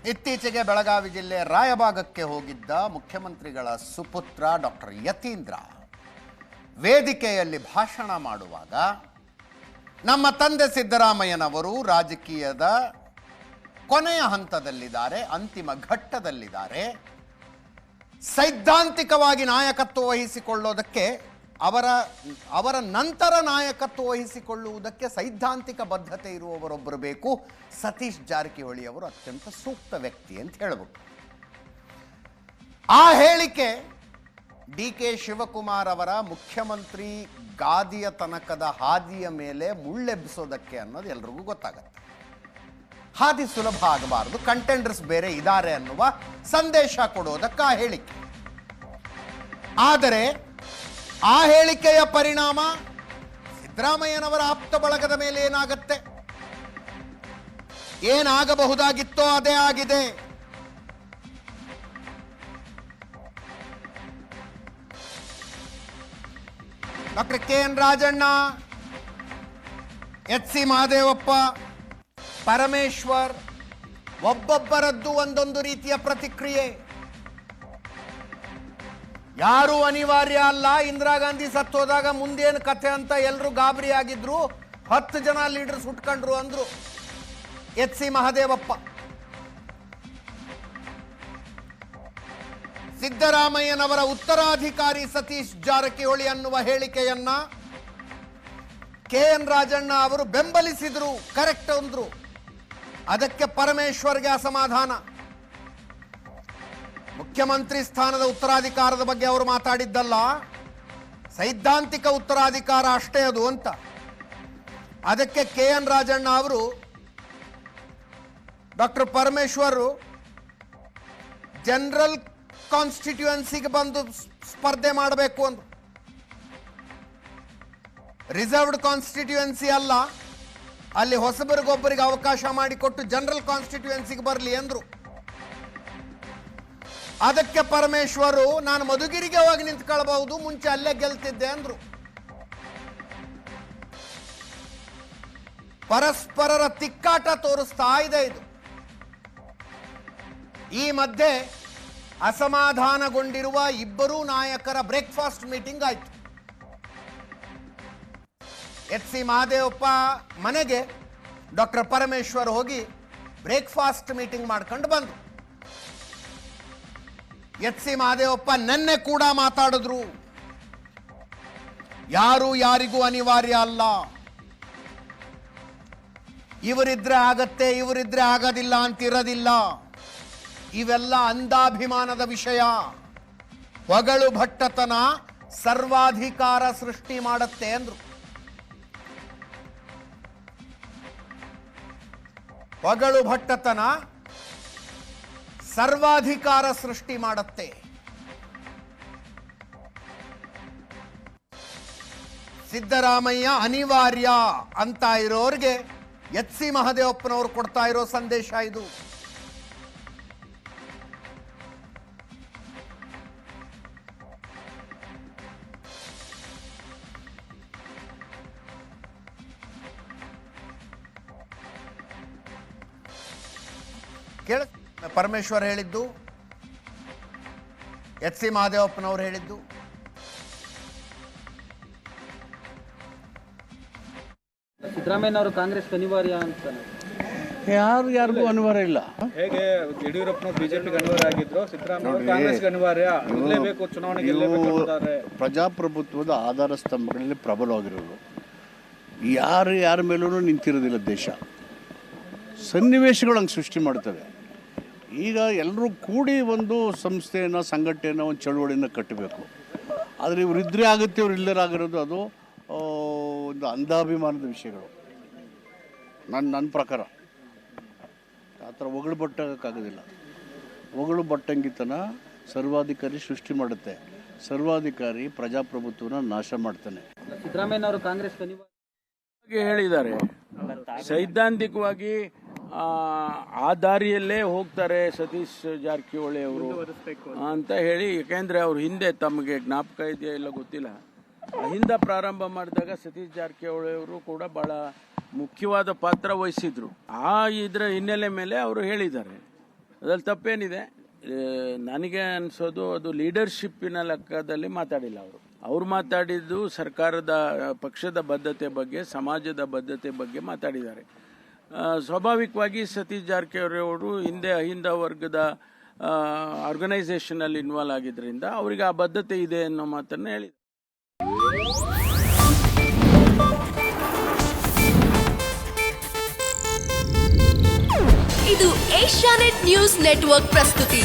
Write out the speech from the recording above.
ಇತ್ತೀಚೆಗೆ ಬೆಳಗಾವಿ ಜಿಲ್ಲೆ ರಾಯಬಾಗಕ್ಕೆ ಹೋಗಿದ್ದ ಮುಖ್ಯಮಂತ್ರಿಗಳ ಸುಪುತ್ರ ಡಾಕ್ಟರ್ ಯತೀಂದ್ರ ವೇದಿಕೆಯಲ್ಲಿ ಭಾಷಣ ಮಾಡುವಾಗ ನಮ್ಮ ತಂದೆ ಸಿದ್ದರಾಮಯ್ಯನವರು ರಾಜಕೀಯದ ಕೊನೆಯ ಹಂತದಲ್ಲಿದ್ದಾರೆ, ಅಂತಿಮ ಘಟ್ಟದಲ್ಲಿದ್ದಾರೆ. ಸೈದ್ಧಾಂತಿಕವಾಗಿ ನಾಯಕತ್ವ ವಹಿಸಿಕೊಳ್ಳೋದಕ್ಕೆ ಅವರ ನಂತರ ನಾಯಕತ್ವ ವಹಿಸಿಕೊಳ್ಳುವುದಕ್ಕೆ ಸೈದ್ಧಾಂತಿಕ ಬದ್ಧತೆ ಇರುವವರೊಬ್ಬರು ಬೇಕು. ಸತೀಶ್ ಜಾರಕಿಹೊಳಿ ಅವರು ಅತ್ಯಂತ ಸೂಕ್ತ ವ್ಯಕ್ತಿ ಅಂತ ಹೇಳಬಹುದು. ಆ ಹೇಳಿಕೆ ಡಿ.ಕೆ. ಶಿವಕುಮಾರ್ ಅವರ ಮುಖ್ಯಮಂತ್ರಿ ಗಾದಿಯ ತನಕದ ಹಾದಿಯ ಮೇಲೆ ಮುಳ್ಳೆಬ್ಬಿಸೋದಕ್ಕೆ ಅನ್ನೋದು ಎಲ್ರಿಗೂ ಗೊತ್ತಾಗತ್ತೆ. ಹಾದಿ ಸುಲಭ ಆಗಬಾರದು, ಕಂಟೆಂಡರ್ಸ್ ಬೇರೆ ಇದ್ದಾರೆ ಅನ್ನುವ ಸಂದೇಶ ಕೊಡೋದಕ್ಕೆ ಆ ಹೇಳಿಕೆ. ಆದರೆ ಆ ಹೇಳಿಕೆಯ ಪರಿಣಾಮ ಸಿದ್ದರಾಮಯ್ಯನವರ ಆಪ್ತ ಬಳಗದ ಮೇಲೆ ಏನಾಗತ್ತೆ? ಏನಾಗಬಹುದಾಗಿತ್ತೋ ಅದೇ ಆಗಿದೆ. Doctor K N. Rajanna, H C. Mahadevappa, Parameshwar ಒಬ್ಬೊಬ್ಬರದ್ದು ಒಂದೊಂದು ರೀತಿಯ ಪ್ರತಿಕ್ರಿಯೆ. ಯಾರು ಅನಿವಾರ್ಯ ಅಲ್ಲ. ಇಂದಿರಾ ಗಾಂಧಿ ಸತ್ತೋದಾಗ ಮುಂದೇನು ಕಥೆ ಅಂತ ಎಲ್ಲರೂ ಗಾಬರಿ ಆಗಿದ್ರು. 10 ಜನ ಲೀಡರ್ಸ್ ಹುಟ್ಕೊಂಡ್ರು ಅಂದ್ರು ಎಚ್.ಸಿ. ಮಹದೇವಪ್ಪ. ಸಿದ್ದರಾಮಯ್ಯನವರ ಉತ್ತರಾಧಿಕಾರಿ ಸತೀಶ್ ಜಾರಕಿಹೊಳಿ ಅನ್ನುವ ಹೇಳಿಕೆಯನ್ನ ಕೆ.ಎನ್. ರಾಜಣ್ಣ ಅವರು ಬೆಂಬಲಿಸಿದ್ರು, ಕರೆಕ್ಟ್ ಅಂದ್ರು. ಅದಕ್ಕೆ ಪರಮೇಶ್ವರ್ಗೆ ಅಸಮಾಧಾನ. ಮುಖ್ಯಮಂತ್ರಿ ಸ್ಥಾನದ ಉತ್ತರಾಧಿಕಾರದ ಬಗ್ಗೆ ಅವರು ಮಾತಾಡಿದ್ದಲ್ಲ, ಸೈದ್ಧಾಂತಿಕ ಉತ್ತರಾಧಿಕಾರ ಅಷ್ಟೇ ಅದು ಅಂತ. ಅದಕ್ಕೆ ಕೆ.ಎನ್. ರಾಜಣ್ಣ ಅವರು ಡಾಕ್ಟರ್ ಪರಮೇಶ್ವರ್ ಜನರಲ್ ಕಾನ್ಸ್ಟಿಟ್ಯೂಯನ್ಸಿಗೆ ಬಂದು ಸ್ಪರ್ಧೆ ಮಾಡಬೇಕು ಅಂದ್ರು. ರಿಸರ್ವ್ಡ್ ಕಾನ್ಸ್ಟಿಟ್ಯೂಯನ್ಸಿ ಅಲ್ಲ, ಅಲ್ಲಿ ಹೊಸಬರಿಗೊಬ್ಬರಿಗೆ ಅವಕಾಶ ಮಾಡಿಕೊಟ್ಟು ಜನರಲ್ ಕಾನ್ಸ್ಟಿಟ್ಯೂಯನ್ಸಿಗೆ ಬರಲಿ ಅಂದ್ರು. ಅದಕ್ಕೆ ಪರಮೇಶ್ವರು ನಾನು ಮಧುಗಿರಿಗೆ ಹೋಗಿ ನಿಂತ್ಕೊಳ್ಬಹುದು, ಮುಂಚೆ ಅಲ್ಲೇ ಗೆಲ್ತಿದ್ದೆ ಅಂದ್ರು. ಪರಸ್ಪರರ ತಿಕ್ಕಾಟ ತೋರಿಸ್ತಾ ಇದೆ ಇದು. ಈ ಮಧ್ಯೆ ಅಸಮಾಧಾನಗೊಂಡಿರುವ ಇಬ್ಬರೂ ನಾಯಕರ ಬ್ರೇಕ್ಫಾಸ್ಟ್ ಮೀಟಿಂಗ್ ಆಯ್ತು. ಎಚ್.ಸಿ. ಮಹದೇವಪ್ಪ ಮನೆಗೆ ಡಾಕ್ಟರ್ ಪರಮೇಶ್ವರ್ ಹೋಗಿ ಬ್ರೇಕ್ಫಾಸ್ಟ್ ಮೀಟಿಂಗ್ ಮಾಡ್ಕೊಂಡು ಬಂದ್ರು. ಎಚ್.ಸಿ. ಮಹದೇವಪ್ಪ ನೆನ್ನೆ ಕೂಡ ಮಾತಾಡಿದ್ರು. ಯಾರು ಯಾರಿಗೂ ಅನಿವಾರ್ಯ ಅಲ್ಲ, ಇವರಿದ್ರೆ ಆಗತ್ತೆ, ಇವರಿದ್ರೆ ಆಗೋದಿಲ್ಲ ಅಂತಿರೋದಿಲ್ಲ. ಇವೆಲ್ಲ ಅಂಧಾಭಿಮಾನದ ವಿಷಯ. ಹೊಗಳು ಭಟ್ಟತನ ಸರ್ವಾಧಿಕಾರ ಸೃಷ್ಟಿ ಮಾಡುತ್ತೆ ಅಂದ್ರು. ಹೊಗಳು ಭಟ್ಟತನ ಸರ್ವಾಧಿಕಾರ ಸೃಷ್ಟಿ ಮಾಡುತ್ತೆ. ಸಿದ್ದರಾಮಯ್ಯ ಅನಿವಾರ್ಯ ಅಂತ ಇರೋರಿಗೆ ಎಚ್.ಸಿ. ಮಹದೇವಪ್ಪನವರು ಕೊಡ್ತಾ ಇರೋ ಸಂದೇಶ ಇದು. ಕೇಳ ಪರಮೇಶ್ವರ್ ಹೇಳಿದ್ದು, ಎಚ್.ಸಿ. ಮಹದೇವಪ್ಪನವರು ಹೇಳಿದ್ದು. ಸಿದ್ದರಾಮಯ್ಯನವರು ಕಾಂಗ್ರೆಸ್ ಅನಿವಾರ್ಯ ಅಂತ ಯಾರಿಗೂ ಅನಿವಾರ್ಯ ಇಲ್ಲ. ಹೇಗೆ ಯಡಿಯೂರಪ್ಪನವರು ಬಿಜೆಪಿಗೆ ಅನಿವಾರ್ಯ ಆಗಿದ್ರು, ಸಿದ್ದರಾಮಯ್ಯ ಕಾಂಗ್ರೆಸ್ಗೆ ಅನಿವಾರ್ಯ ಗೆಲ್ಲಬೇಕು, ಚುನಾವಣೆ ಗೆಲ್ಲಬೇಕು ಅಂತಾರೆ. ಪ್ರಜಾಪ್ರಭುತ್ವದ ಆಧಾರ ಸ್ತಂಭಗಳಲ್ಲಿ ಪ್ರಬಲವಾಗಿರೋರು. ಯಾರ ಮೇಲೂ ನಿಂತಿರೋದಿಲ್ಲ ದೇಶ. ಸನ್ನಿವೇಶಗಳು ಹಂಗೆ ಸೃಷ್ಟಿ ಮಾಡ್ತವೆ. ಈಗ ಎಲ್ಲರೂ ಕೂಡಿ ಒಂದು ಸಂಸ್ಥೆಯನ್ನು, ಸಂಘಟನೆಯನ್ನು, ಒಂದು ಚಳುವಳಿಯನ್ನು ಕಟ್ಟಬೇಕು. ಆದರೆ ಇವರಿದ್ದರೆ ಆಗುತ್ತೆ, ಇವ್ರು ಇಲ್ಲರಾಗಿರೋದು ಅದು ಒಂದು ಅಂಧಾಭಿಮಾನದ ವಿಷಯಗಳು. ನನ್ನ ಪ್ರಕಾರ ಆ ಥರ ಹೊಗಳು ಬಟ್ಟಕ್ಕಾಗೋದಿಲ್ಲ. ಹೊಗಳು ಬಟ್ಟಂಗಿತನ ಸರ್ವಾಧಿಕಾರಿ ಸೃಷ್ಟಿ ಮಾಡುತ್ತೆ. ಸರ್ವಾಧಿಕಾರಿ ಪ್ರಜಾಪ್ರಭುತ್ವನ ನಾಶ ಮಾಡ್ತಾನೆ. ಸಿದ್ದರಾಮಯ್ಯನವರು ಕಾಂಗ್ರೆಸ್ ಅನಿವಾರ್ಯ ಹೇಳಿದ್ದಾರೆ. ಸೈದ್ಧಾಂತಿಕವಾಗಿ ಆ ದಾರಿಯಲ್ಲೇ ಹೋಗ್ತಾರೆ ಸತೀಶ್ ಜಾರಕಿಹೊಳಿ ಅವರು ಅಂತ ಹೇಳಿ. ಯಾಕೆಂದರೆ ಅವ್ರು ಹಿಂದೆ ತಮಗೆ ಜ್ಞಾಪಕ ಇದೆಯಾ ಇಲ್ಲ ಗೊತ್ತಿಲ್ಲ, ಹಿಂದೆ ಪ್ರಾರಂಭ ಮಾಡಿದಾಗ ಸತೀಶ್ ಜಾರಕಿಹೊಳಿ ಅವರು ಕೂಡ ಬಹಳ ಮುಖ್ಯವಾದ ಪಾತ್ರ ವಹಿಸಿದ್ರು. ಇದರ ಹಿನ್ನೆಲೆ ಮೇಲೆ ಅವರು ಹೇಳಿದ್ದಾರೆ. ಅದ್ರಲ್ಲಿ ತಪ್ಪೇನಿದೆ? ನನಗೆ ಅನಿಸೋದು ಅದು ಲೀಡರ್ಶಿಪ್ಪಿನ ಲೆಕ್ಕದಲ್ಲಿ ಮಾತಾಡಿಲ್ಲ ಅವರು ಮಾತಾಡಿದ್ದು ಸರ್ಕಾರದ ಪಕ್ಷದ ಬದ್ಧತೆ ಬಗ್ಗೆ, ಸಮಾಜದ ಬದ್ಧತೆ ಬಗ್ಗೆ ಮಾತಾಡಿದ್ದಾರೆ. ಸ್ವಾಭಾವಿಕವಾಗಿ ಸತೀಶ್ ಜಾರಕಿಹೊಳಿ ಅವರು ಹಿಂದೆ ಅಹಿಂದ ವರ್ಗದ ಆರ್ಗನೈಸೇಷನಲ್ಲಿ ಇನ್ವಾಲ್ವ್ ಆಗಿದ್ದರಿಂದ ಅವರಿಗೆ ಆ ಬದ್ಧತೆ ಇದೆ ಅನ್ನೋ ಮಾತನ್ನು ಹೇಳಿದ್ದಾರೆ. ಇದು ಏಷ್ಯಾನೆಟ್ ನ್ಯೂಸ್ ನೆಟ್ವರ್ಕ್ ಪ್ರಸ್ತುತಿ.